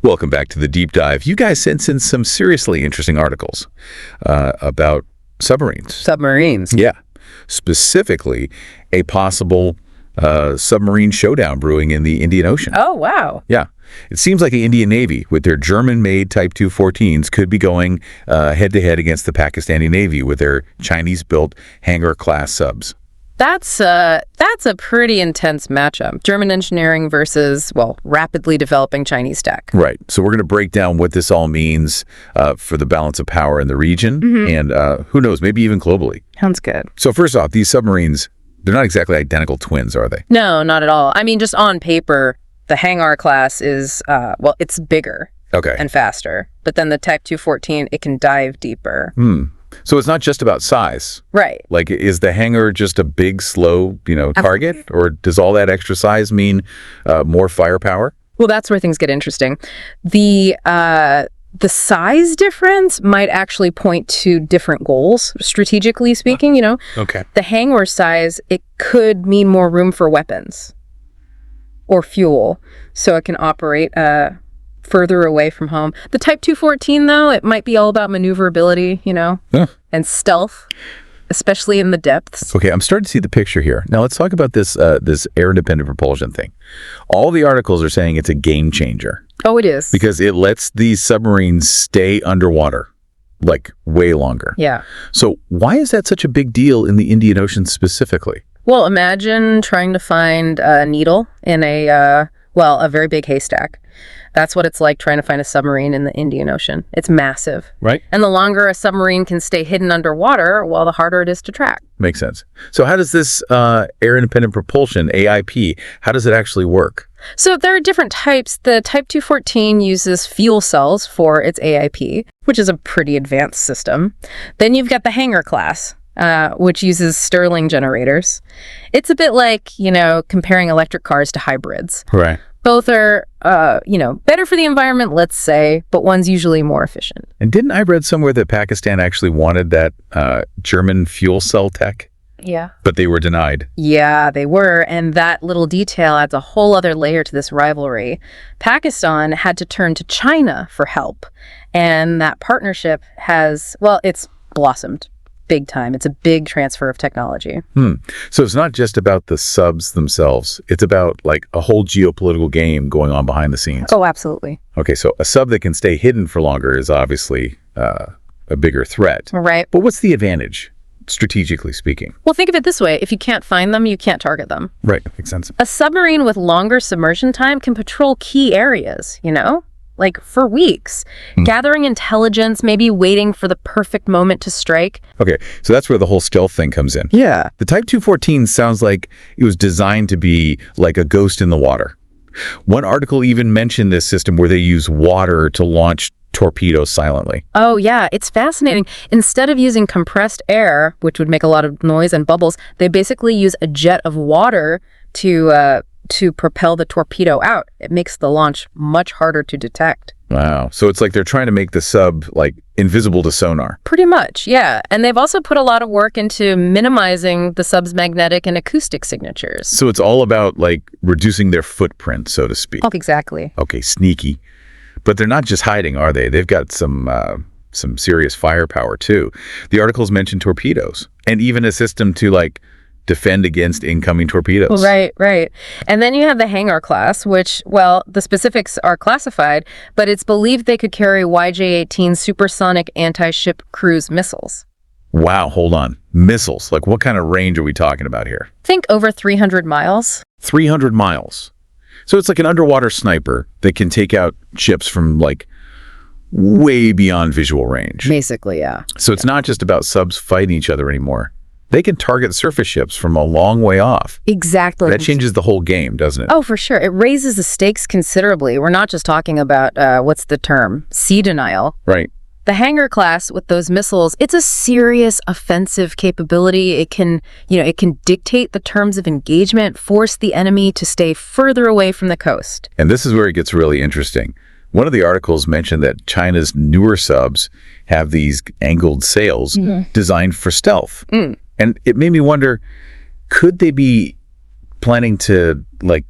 Welcome back to the deep dive. You guys sent in some seriously interesting articles about submarines. Submarines. Yeah. Specifically, a possible submarine showdown brewing in the Indian Ocean. Oh, wow. Yeah. It seems like the Indian Navy, with their German-made Type 214s, could be going head-to-head against the Pakistani Navy with their Chinese-built Hangor-class subs. That's a pretty intense matchup. German engineering versus, well, rapidly developing Chinese tech. Right. So we're going to break down what this all means for the balance of power in the region and who knows, maybe even globally. Sounds good. So first off, these submarines, they're not exactly identical twins, are they? No, not at all. I mean, just on paper, the Hangor-class is, well, it's bigger and faster. But then the Type 214, it can dive deeper. So it's not just about size. Right. Like, is the Hangor just a big, slow, target? Or does all that extra size mean more firepower? Well, that's where things get interesting. The size difference might actually point to different goals, strategically speaking, Okay. The Hangor size, it could mean more room for weapons or fuel, so it can operate further away from home. The Type 214, though, it might be all about maneuverability, and stealth, especially in the depths. Okay, I'm starting to see the picture here. Now let's talk about this air-independent propulsion thing. All the articles are saying it's a game changer. Oh, it is. Because it lets these submarines stay underwater, like, way longer. Yeah. So why is that such a big deal in the Indian Ocean specifically? Well, imagine trying to find a needle in a very big haystack. That's what it's like trying to find a submarine in the Indian Ocean. It's massive. Right. And the longer a submarine can stay hidden underwater, well, the harder it is to track. Makes sense. So how does this air-independent propulsion, AIP, how does it actually work? So there are different types. The Type 214 uses fuel cells for its AIP, which is a pretty advanced system. Then you've got the Hangor-class, which uses Stirling generators. It's a bit like, comparing electric cars to hybrids. Right. Both are, better for the environment, let's say, but one's usually more efficient. And didn't I read somewhere that Pakistan actually wanted that German fuel cell tech? Yeah. But they were denied. Yeah, they were. And that little detail adds a whole other layer to this rivalry. Pakistan had to turn to China for help. And that partnership it's blossomed big time. It's a big transfer of technology. So it's not just about the subs themselves. It's about like a whole geopolitical game going on behind the scenes. Oh, absolutely. Okay, so a sub that can stay hidden for longer is obviously a bigger threat. Right. But what's the advantage, strategically speaking? Well, think of it this way. If you can't find them, you can't target them. Right, makes sense. A submarine with longer submersion time can patrol key areas, like for weeks, gathering intelligence, maybe waiting for the perfect moment to strike. Okay, so that's where the whole stealth thing comes in. Yeah. The Type 214 sounds like it was designed to be like a ghost in the water. One article even mentioned this system where they use water to launch torpedoes silently. Oh, yeah, it's fascinating. Instead of using compressed air, which would make a lot of noise and bubbles, they basically use a jet of water to propel the torpedo out. It makes the launch much harder to detect. Wow. So it's like they're trying to make the sub like invisible to sonar. Pretty much, yeah. And they've also put a lot of work into minimizing the sub's magnetic and acoustic signatures. So it's all about like reducing their footprint, so to speak. Oh, exactly. Okay, sneaky. But they're not just hiding, are they? They've got some serious firepower too. The articles mention torpedoes and even a system to like defend against incoming torpedoes. Right. And then you have the Hangor-class, which, well, the specifics are classified, but it's believed they could carry YJ-18 supersonic anti-ship cruise missiles. Wow, hold on. Missiles. Like what kind of range are we talking about here? Think over 300 miles. 300 miles. So it's like an underwater sniper that can take out ships from like way beyond visual range. Basically, yeah. So it's not just about subs fighting each other anymore. They can target surface ships from a long way off. Exactly. That changes the whole game, doesn't it? Oh, for sure. It raises the stakes considerably. We're not just talking about, what's the term? Sea denial. Right. The Hangor-class with those missiles, it's a serious offensive capability. It can dictate the terms of engagement, force the enemy to stay further away from the coast. And this is where it gets really interesting. One of the articles mentioned that China's newer subs have these angled sails designed for stealth. And it made me wonder, could they be planning to like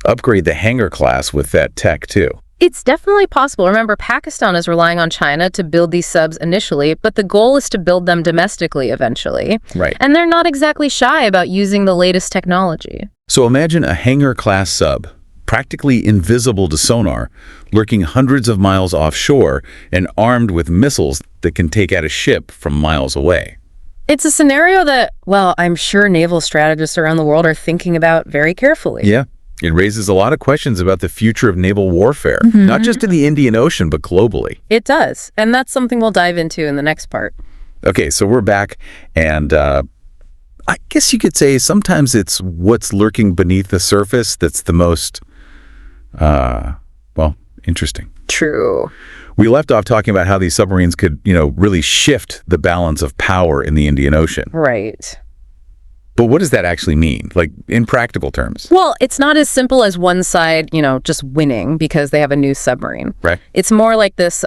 upgrade the Hangor-class with that tech too? It's definitely possible. Remember, Pakistan is relying on China to build these subs initially, but the goal is to build them domestically eventually. Right. And they're not exactly shy about using the latest technology. So imagine a Hangor-class sub, practically invisible to sonar, lurking hundreds of miles offshore and armed with missiles that can take out a ship from miles away. It's a scenario that, well, I'm sure naval strategists around the world are thinking about very carefully. Yeah. It raises a lot of questions about the future of naval warfare, not just in the Indian Ocean, but globally. It does. And that's something we'll dive into in the next part. Okay, so we're back, and I guess you could say sometimes it's what's lurking beneath the surface that's the most, interesting. True. We left off talking about how these submarines could, really shift the balance of power in the Indian Ocean. Right. But what does that actually mean, like in practical terms? Well, it's not as simple as one side, just winning because they have a new submarine. Right. It's more like this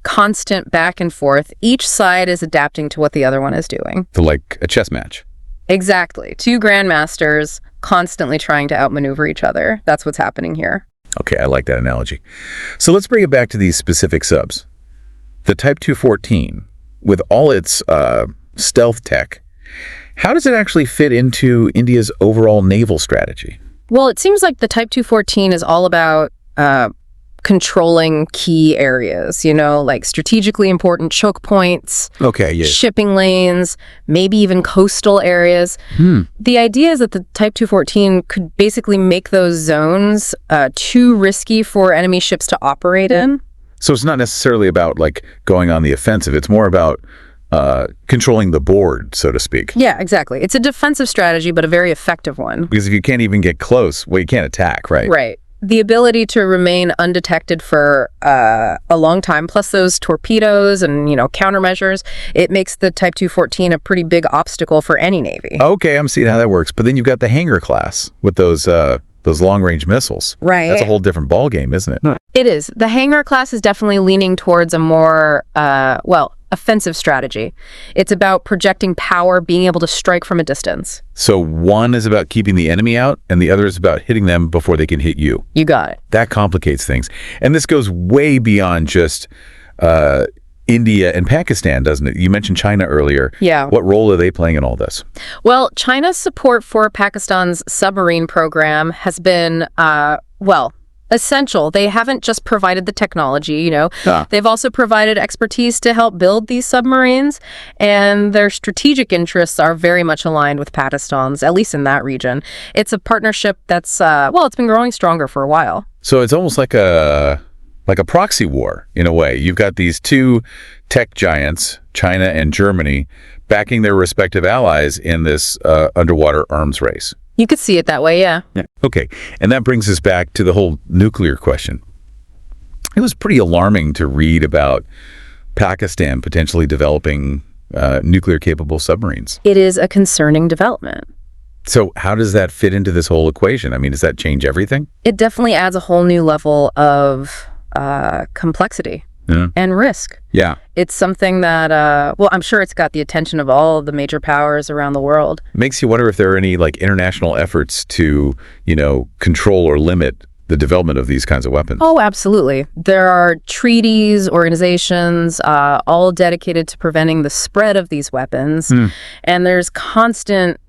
constant back and forth. Each side is adapting to what the other one is doing. So like a chess match. Exactly. Two grandmasters constantly trying to outmaneuver each other. That's what's happening here. Okay, I like that analogy. So let's bring it back to these specific subs. The Type 214, with all its stealth tech, how does it actually fit into India's overall naval strategy? Well, it seems like the Type 214 is all about controlling key areas, like strategically important choke points, Okay, yeah. shipping lanes, maybe even coastal areas. The idea is that the Type 214 could basically make those zones too risky for enemy ships to operate in. So it's not necessarily about like going on the offensive. It's more about controlling the board, so to speak. Yeah, exactly. It's a defensive strategy, but a very effective one. Because if you can't even get close, well, you can't attack, right? Right. The ability to remain undetected for a long time, plus those torpedoes and, countermeasures, it makes the Type 214 a pretty big obstacle for any navy. Okay, I'm seeing how that works. But then you've got the Hangor-class with those long-range missiles. Right. That's a whole different ballgame, isn't it? It is. The Hangor-class is definitely leaning towards a more, offensive strategy. It's about projecting power, being able to strike from a distance. So one is about keeping the enemy out, and the other is about hitting them before they can hit you. You got it. That complicates things. And this goes way beyond just India and Pakistan, doesn't it? You mentioned China earlier. Yeah. What role are they playing in all this? Well, China's support for Pakistan's submarine program has been, essential. They haven't just provided the technology, They've also provided expertise to help build these submarines, and their strategic interests are very much aligned with Pakistan's, at least in that region. It's a partnership that's, it's been growing stronger for a while. So it's almost like a proxy war, in a way. You've got these two tech giants, China and Germany, backing their respective allies in this underwater arms race. You could see it that way, yeah. Okay, and that brings us back to the whole nuclear question. It was pretty alarming to read about Pakistan potentially developing nuclear-capable submarines. It is a concerning development. So how does that fit into this whole equation? I mean, does that change everything? It definitely adds a whole new level of complexity and risk. Yeah. It's something that, I'm sure it's got the attention of all the major powers around the world. Makes you wonder if there are any international efforts to, control or limit the development of these kinds of weapons. Oh, absolutely. There are treaties, organizations, all dedicated to preventing the spread of these weapons. And there's constant,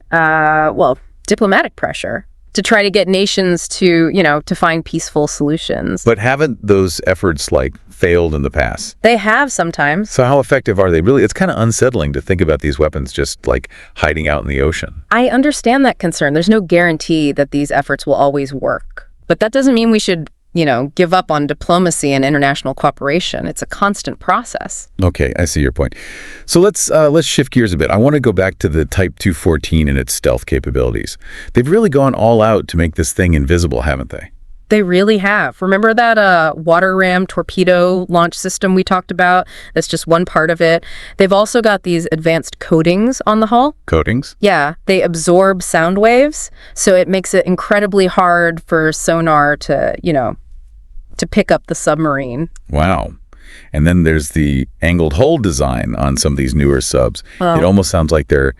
diplomatic pressure to try to get nations to, to find peaceful solutions. But haven't those efforts failed in the past? They have sometimes. So how effective are they? Really, it's kind of unsettling to think about these weapons just hiding out in the ocean. I understand that concern. There's no guarantee that these efforts will always work. But that doesn't mean we should, give up on diplomacy and international cooperation. It's a constant process. Okay, I see your point. So let's shift gears a bit. I want to go back to the Type 214 and its stealth capabilities. They've really gone all out to make this thing invisible, haven't they? They really have. Remember that water ram torpedo launch system we talked about? That's just one part of it. They've also got these advanced coatings on the hull. Coatings? Yeah, they absorb sound waves, so it makes it incredibly hard for sonar to, to pick up the submarine. Wow. And then there's the angled hull design on some of these newer subs. It almost sounds like they're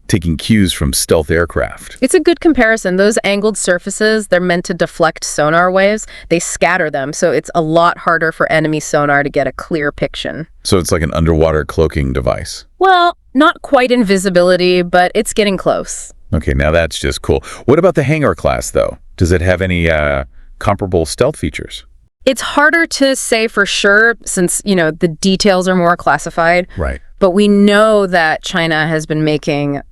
taking cues from stealth aircraft. It's a good comparison. Those angled surfaces, they're meant to deflect sonar waves. They scatter them, so it's a lot harder for enemy sonar to get a clear picture. So it's like an underwater cloaking device. Well, not quite invisibility, but it's getting close. Okay, now that's just cool. What about the Hangor-class, though? Does it have any comparable stealth features? It's harder to say for sure since, the details are more classified. Right. But we know that China has been making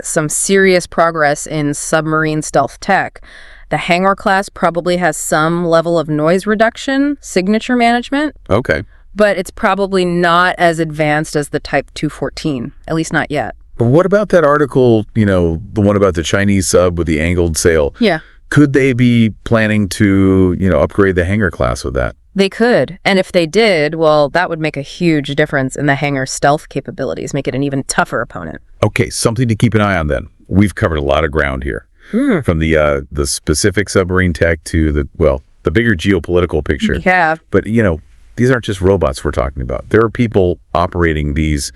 some serious progress in submarine stealth tech. The Hangor-class probably has some level of noise reduction, signature management. Okay. But it's probably not as advanced as the Type 214, at least not yet. But what about that article, the one about the Chinese sub with the angled sail? Yeah. Could they be planning to, upgrade the Hangor-class with that? They could. And if they did, well, that would make a huge difference in the Hangor stealth capabilities, make it an even tougher opponent. Okay, something to keep an eye on then. We've covered a lot of ground here. From the specific submarine tech to the bigger geopolitical picture. Yeah. But, these aren't just robots we're talking about. There are people operating these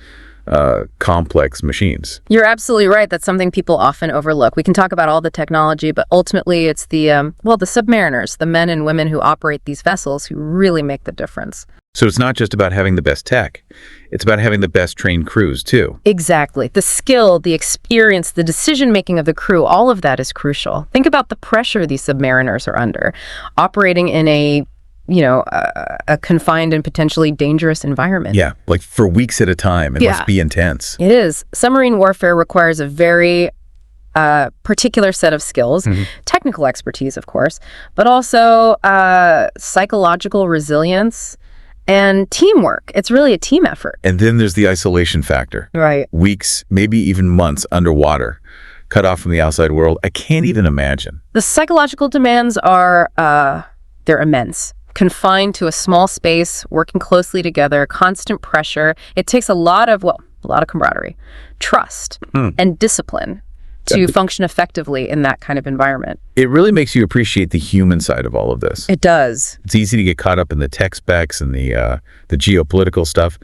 complex machines. You're absolutely right. That's something people often overlook. We can talk about all the technology, but ultimately it's the submariners, the men and women who operate these vessels who really make the difference. So it's not just about having the best tech. It's about having the best trained crews, too. Exactly. The skill, the experience, the decision-making of the crew, all of that is crucial. Think about the pressure these submariners are under, operating in a confined and potentially dangerous environment. Yeah, like for weeks at a time. It must be intense. It is. Submarine warfare requires a very particular set of skills, technical expertise, of course, but also psychological resilience and teamwork. It's really a team effort. And then there's the isolation factor. Right. Weeks, maybe even months underwater, cut off from the outside world. I can't even imagine. The psychological demands are, they're immense. Confined to a small space, working closely together, constant pressure. It takes a lot of camaraderie, trust, and discipline to function effectively in that kind of environment. It really makes you appreciate the human side of all of this. It does. It's easy to get caught up in the tech specs and the geopolitical stuff,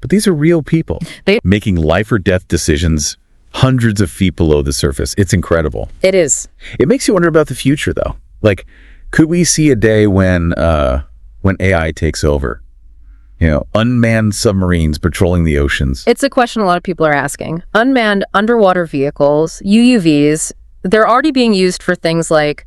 but these are real people making life or death decisions hundreds of feet below the surface. It's incredible. It is. It makes you wonder about the future, though. Like, could we see a day when AI takes over? Unmanned submarines patrolling the oceans. It's a question a lot of people are asking. Unmanned underwater vehicles, UUVs, they're already being used for things like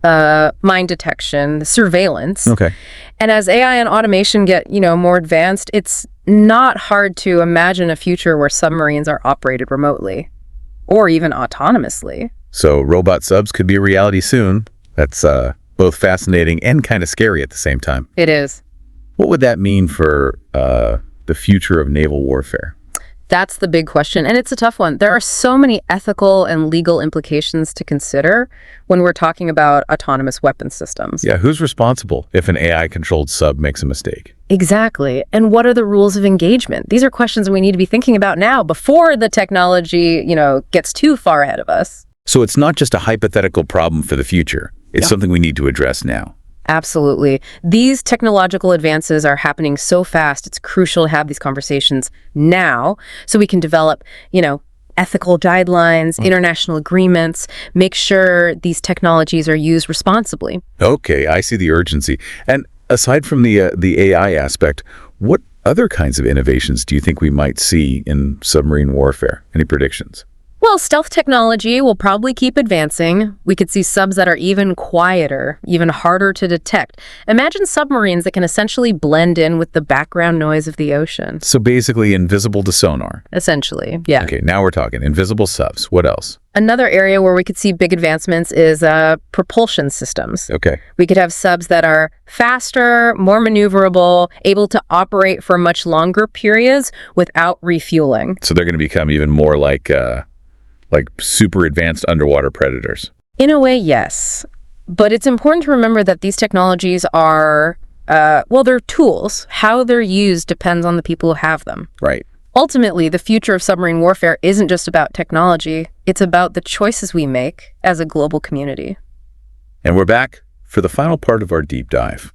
mine detection, surveillance. Okay. And as AI and automation get, more advanced, it's not hard to imagine a future where submarines are operated remotely or even autonomously. So robot subs could be a reality soon. That's both fascinating and kind of scary at the same time. It is. What would that mean for the future of naval warfare? That's the big question, and it's a tough one. There are so many ethical and legal implications to consider when we're talking about autonomous weapon systems. Yeah, who's responsible if an AI-controlled sub makes a mistake? Exactly. And what are the rules of engagement? These are questions we need to be thinking about now before the technology, gets too far ahead of us. So it's not just a hypothetical problem for the future. It's something we need to address now. Absolutely. These technological advances are happening so fast, it's crucial to have these conversations now so we can develop, ethical guidelines, international agreements, make sure these technologies are used responsibly. Okay, I see the urgency. And aside from the AI aspect, what other kinds of innovations do you think we might see in submarine warfare? Any predictions? Well, stealth technology will probably keep advancing. We could see subs that are even quieter, even harder to detect. Imagine submarines that can essentially blend in with the background noise of the ocean. So basically invisible to sonar. Essentially, yeah. Okay, now we're talking invisible subs. What else? Another area where we could see big advancements is propulsion systems. Okay. We could have subs that are faster, more maneuverable, able to operate for much longer periods without refueling. So they're going to become even more like super advanced underwater predators. In a way, yes. But it's important to remember that these technologies are, they're tools. How they're used depends on the people who have them. Right. Ultimately, the future of submarine warfare isn't just about technology. It's about the choices we make as a global community. And we're back for the final part of our deep dive.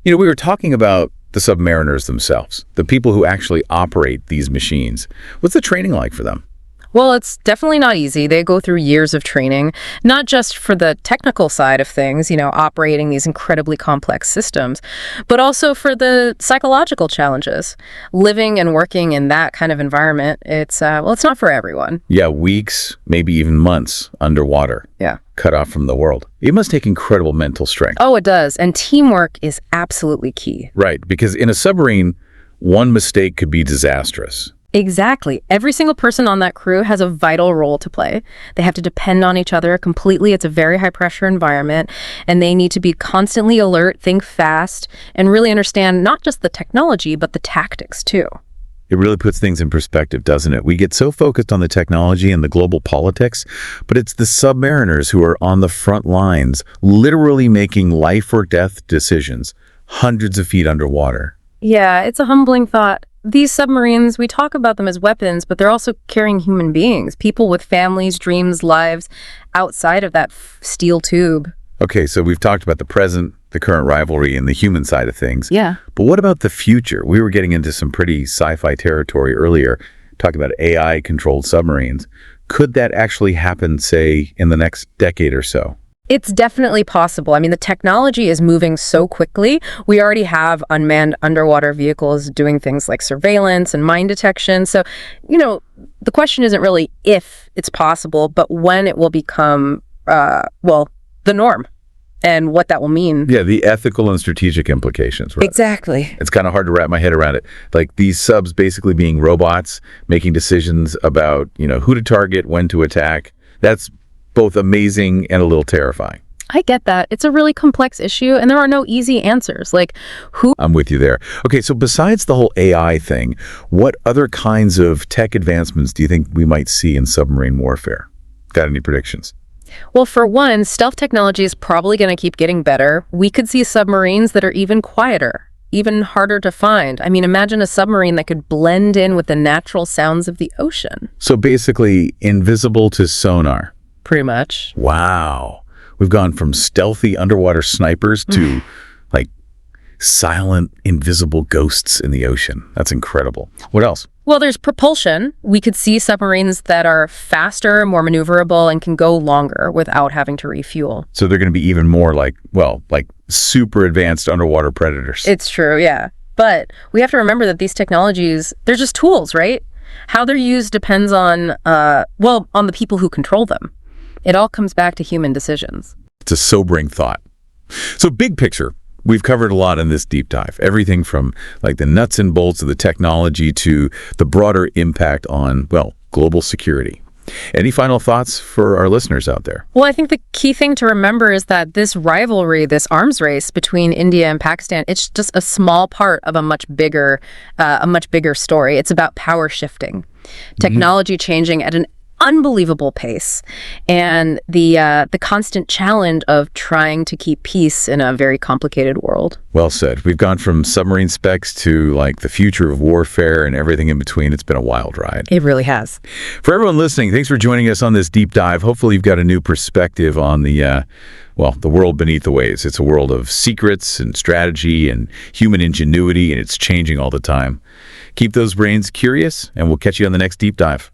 We were talking about the submariners themselves, the people who actually operate these machines? What's the training like for them? Well, it's definitely not easy. They go through years of training, not just for the technical side of things, operating these incredibly complex systems, but also for the psychological challenges. Living and working in that kind of environment, it's not for everyone. Yeah, weeks, maybe even months underwater. Yeah. Cut off from the world. It must take incredible mental strength. Oh, it does. And teamwork is absolutely key. Right, because in a submarine, one mistake could be disastrous. Exactly. Every single person on that crew has a vital role to play. They have to depend on each other completely. It's a very high-pressure environment, and they need to be constantly alert, think fast, and really understand not just the technology, but the tactics, too. It really puts things in perspective, doesn't it? We get so focused on the technology and the global politics, but it's the submariners who are on the front lines, literally making life or death decisions, hundreds of feet underwater. Yeah, it's a humbling thought. These submarines, we talk about them as weapons, but they're also carrying human beings, people with families, dreams, lives outside of that steel tube. Okay, so we've talked about the present, the current rivalry, and the human side of things. Yeah. But what about the future? We were getting into some pretty sci-fi territory earlier, talking about AI-controlled submarines. Could that actually happen, say, in the next decade or so? It's definitely possible. I mean, the technology is moving so quickly. We already have unmanned underwater vehicles doing things like surveillance and mine detection. So, the question isn't really if it's possible, but when it will become, the norm and what that will mean. Yeah, the ethical and strategic implications, right? Exactly. It's kind of hard to wrap my head around it. Like these subs basically being robots, making decisions about, who to target, when to attack. That's both amazing and a little terrifying. I get that. It's a really complex issue, and there are no easy answers. I'm with you there. Okay, so besides the whole AI thing, what other kinds of tech advancements do you think we might see in submarine warfare? Got any predictions? Well, for one, stealth technology is probably going to keep getting better. We could see submarines that are even quieter, even harder to find. I mean, imagine a submarine that could blend in with the natural sounds of the ocean. So basically, invisible to sonar. Pretty much. Wow. We've gone from stealthy underwater snipers to silent, invisible ghosts in the ocean. That's incredible. What else? Well, there's propulsion. We could see submarines that are faster, more maneuverable, and can go longer without having to refuel. So they're going to be even more like super advanced underwater predators. It's true, yeah. But we have to remember that these technologies, they're just tools, right? How they're used depends on the people who control them. It all comes back to human decisions. It's a sobering thought. So big picture, we've covered a lot in this deep dive. Everything from the nuts and bolts of the technology to the broader impact on, global security. Any final thoughts for our listeners out there? Well, I think the key thing to remember is that this rivalry, this arms race between India and Pakistan, it's just a small part of a much bigger story. It's about power shifting, technology changing at an unbelievable pace, and the constant challenge of trying to keep peace in a very complicated world. Well said. We've gone from submarine specs to the future of warfare and everything in between. It's been a wild ride. It really has. For everyone listening, thanks for joining us on this deep dive. Hopefully you've got a new perspective on the world beneath the waves. It's a world of secrets and strategy and human ingenuity, and it's changing all the time. Keep those brains curious, and we'll catch you on the next deep dive.